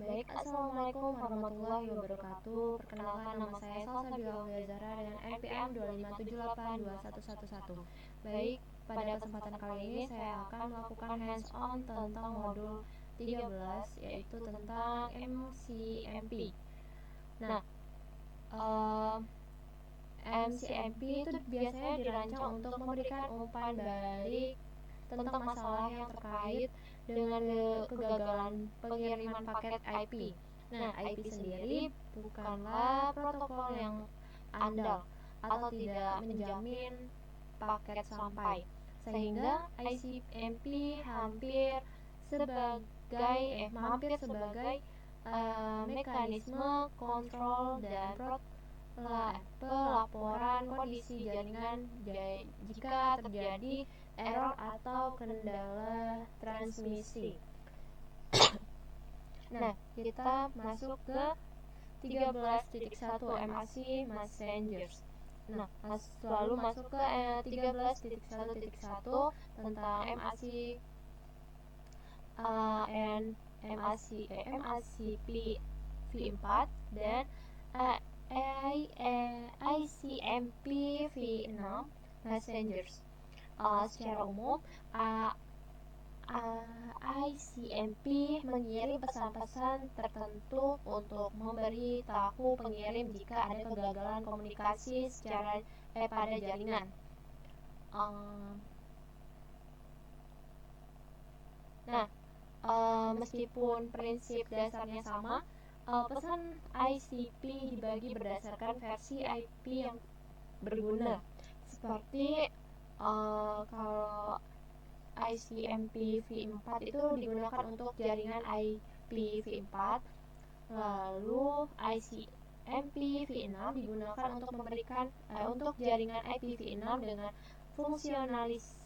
Baik, Assalamualaikum warahmatullahi wabarakatuh. Perkenalkan, nama saya Salsabila Aulia Zahra dengan NPM 257821111. Baik, pada kesempatan kali ini saya akan melakukan hands-on tentang modul 13, yaitu tentang MCMP. Nah, MCMP itu biasanya dirancang untuk memberikan umpan balik tentang masalah yang terkait dengan kegagalan pengiriman paket IP. Nah, IP sendiri bukanlah protokol yang andal atau tidak menjamin paket sampai, sehingga ICMP hampir sebagai mekanisme kontrol dan pelaporan kondisi jaringan jika terjadi error atau kendala transmisi. Nah, kita masuk ke 13.1 MAC Messengers. Nah, lalu masuk ke 13.1.1 tentang MAC MACP v4 dan ICMP v6 Messengers. Secara umum, ICMP mengirim pesan-pesan tertentu untuk memberi tahu pengirim jika ada kegagalan komunikasi pada jaringan. Meskipun prinsip dasarnya sama, pesan ICP dibagi berdasarkan versi IP yang berguna. Seperti kalau ICMP v4 itu digunakan untuk jaringan IP v4, lalu ICMP v6 digunakan untuk untuk jaringan IP v6 dengan fungsionalitas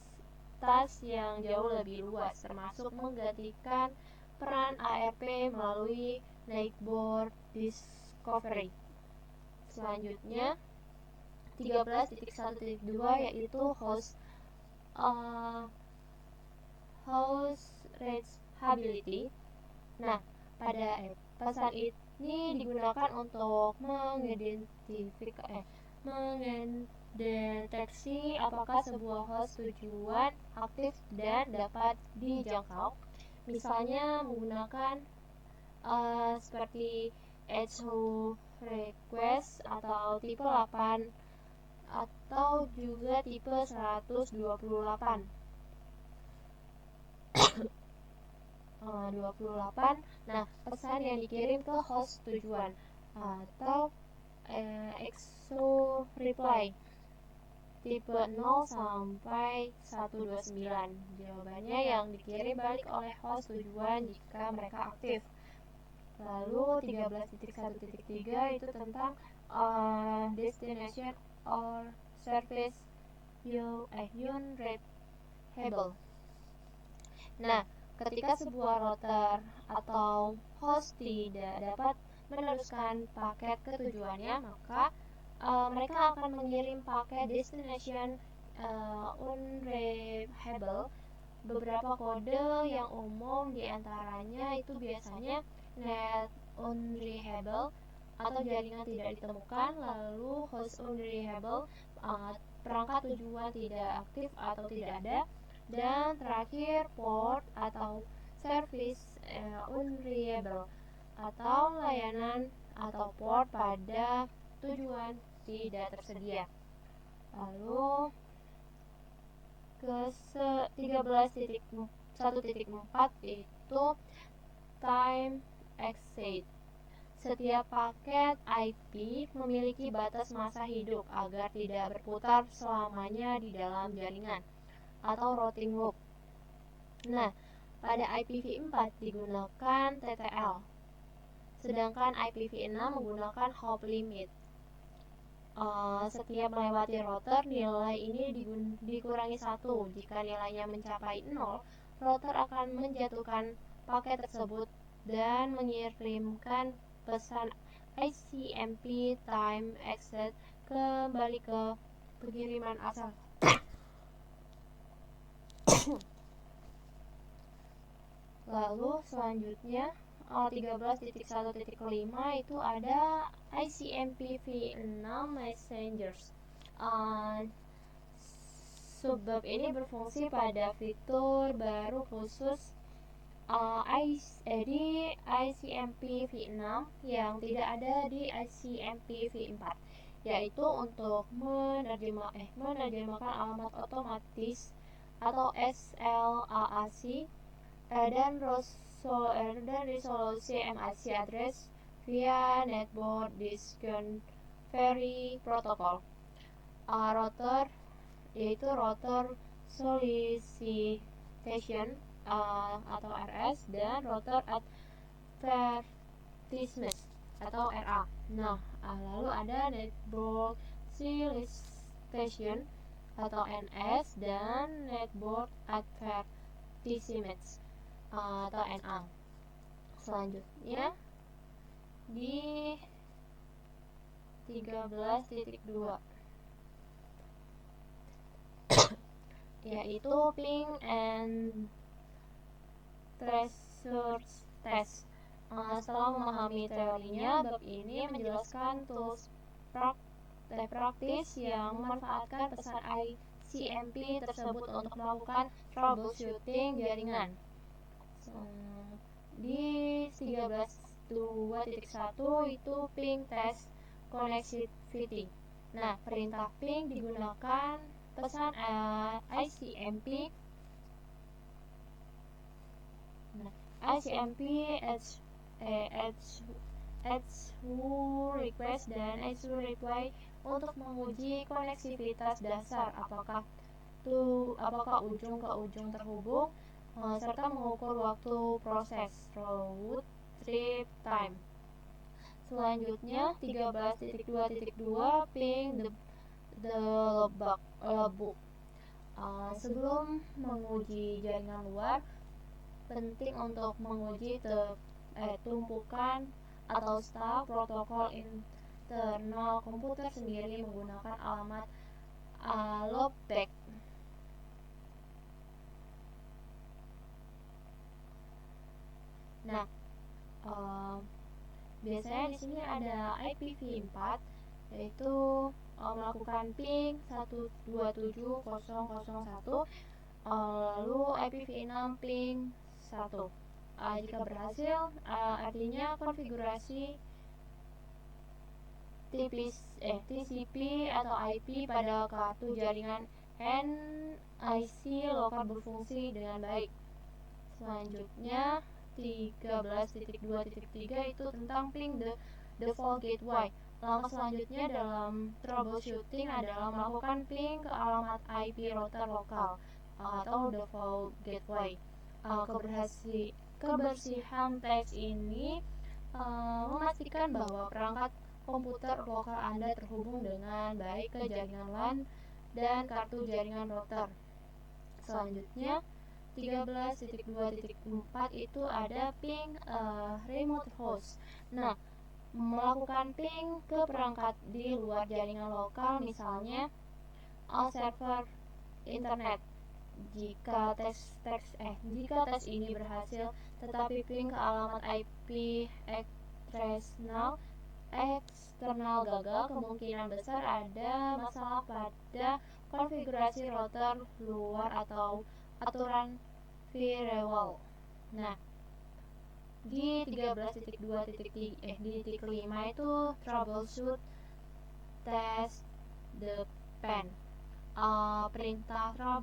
yang jauh lebih luas, termasuk menggantikan peran ARP melalui Neighbor Discovery. Selanjutnya 13.1.2 yaitu host reachability. Nah, pada pesan ini digunakan untuk mendeteksi apakah sebuah host tujuan aktif dan dapat dijangkau. Misalnya menggunakan seperti HU request atau tipe 8 atau juga tipe 128. 28. Nah, pesan yang dikirim ke host tujuan atau EXO reply tipe 0 sampai 129. Jawabannya yang dikirim balik oleh host tujuan jika mereka aktif. Lalu 13.1.3 itu tentang destination or service unreachable. Nah, ketika sebuah router atau host tidak dapat meneruskan paket ke tujuannya, maka mereka akan mengirim paket destination unreachable. Beberapa kode yang umum diantaranya itu biasanya net unreachable atau jaringan tidak ditemukan, lalu host unreachable, perangkat tujuan tidak aktif atau tidak ada, dan terakhir port atau service unreachable atau layanan atau port pada tujuan tidak tersedia. Lalu ke 13.1.4 itu time exceed. Setiap paket IP memiliki batas masa hidup agar tidak berputar selamanya di dalam jaringan atau routing loop. Nah, pada IPv4 digunakan TTL, sedangkan IPv6 menggunakan hop limit. Setiap melewati router, nilai ini dikurangi 1. Jika nilainya mencapai 0, router akan menjatuhkan paket tersebut dan mengirimkan pesan ICMP time exit kembali ke pengiriman asal. Lalu selanjutnya 13.1.5 itu ada ICMP v6 Messengers. Subbab ini berfungsi pada fitur baru khusus di ICMP v6 yang tidak ada di ICMP v4, yaitu untuk menerjemahkan alamat otomatis atau SLAAC dan resolusi MAC address via Netboard Discovery Protocol. Router yaitu router solicitation atau RS dan router advertisement atau RA. Nah, lalu ada netboard solicitation atau NS dan netboard advertisement atau NA. Selanjutnya di 13.2 yaitu ping and tracer test. Setelah memahami teorinya, bab ini menjelaskan tools praktis yang memanfaatkan pesan ICMP tersebut untuk melakukan troubleshooting jaringan. Di 13.2.1 itu ping test connectivity. Nah, perintah ping digunakan pesan ICMP request dan reply untuk menguji koneksivitas dasar, apakah ujung ke ujung terhubung, serta mengukur waktu proses round trip time. Selanjutnya 13.2.2 ping the logbook. Sebelum menguji jaringan luar, penting untuk menguji tumpukan atau staf protokol internal komputer sendiri menggunakan alamat loopback. Nah, biasanya di sini ada IPv4 yaitu melakukan ping 127.0.0.1, lalu IPv6 ping 1. Jika berhasil, artinya konfigurasi TCP atau IP pada kartu jaringan NIC lokal berfungsi dengan baik. Selanjutnya 13.2.3 itu tentang ping the default gateway. Langkah selanjutnya dalam troubleshooting adalah melakukan ping ke alamat IP router lokal atau default gateway. Kebersihan teks ini memastikan bahwa perangkat komputer lokal Anda terhubung dengan baik ke jaringan LAN dan kartu jaringan router. Selanjutnya 13.2.4 itu ada ping remote host. Nah, melakukan ping ke perangkat di luar jaringan lokal, misalnya server internet. Jika tes ini berhasil, tetapi ping ke alamat IP eksternal gagal, kemungkinan besar ada masalah pada konfigurasi router luar atau aturan firewall. Nah, di 13.2.5 itu troubleshoot test the pen. Perintah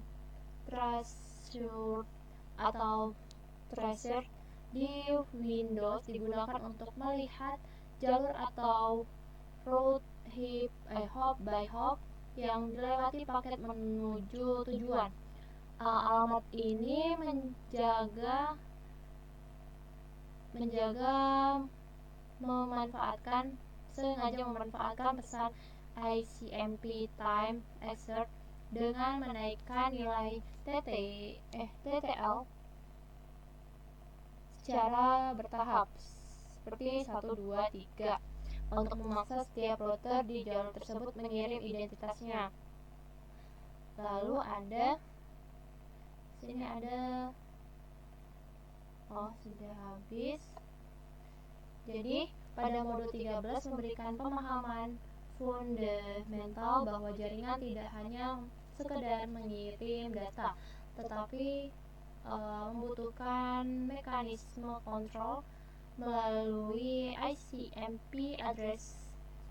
tracer atau tracer di Windows digunakan untuk melihat jalur atau route hop by hop yang dilewati paket menuju tujuan. Alamat ini sengaja memanfaatkan pesan ICMP time exert dengan menaikkan nilai TTL secara bertahap seperti 1, 2, 3 untuk memaksa setiap router di jalur tersebut mengirim identitasnya. Lalu sini ada sudah habis. Jadi, pada modul 13 memberikan pemahaman fundamental bahwa jaringan tidak hanya sekedar mengirim data, tetapi membutuhkan mekanisme kontrol melalui ICMP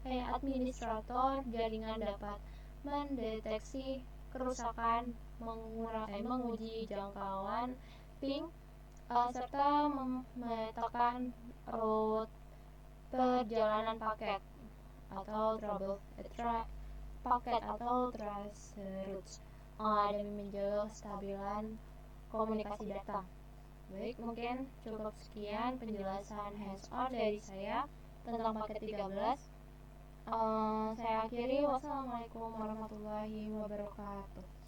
administrator jaringan dapat mendeteksi kerusakan, menguji jangkauan ping, serta memetakan route perjalanan paket atau paket atau trace routes demi menjaga kestabilan komunikasi data. Baik, mungkin cukup sekian penjelasan hands-on dari saya tentang paket 13. Saya akhiri. Wassalamualaikum warahmatullahi wabarakatuh.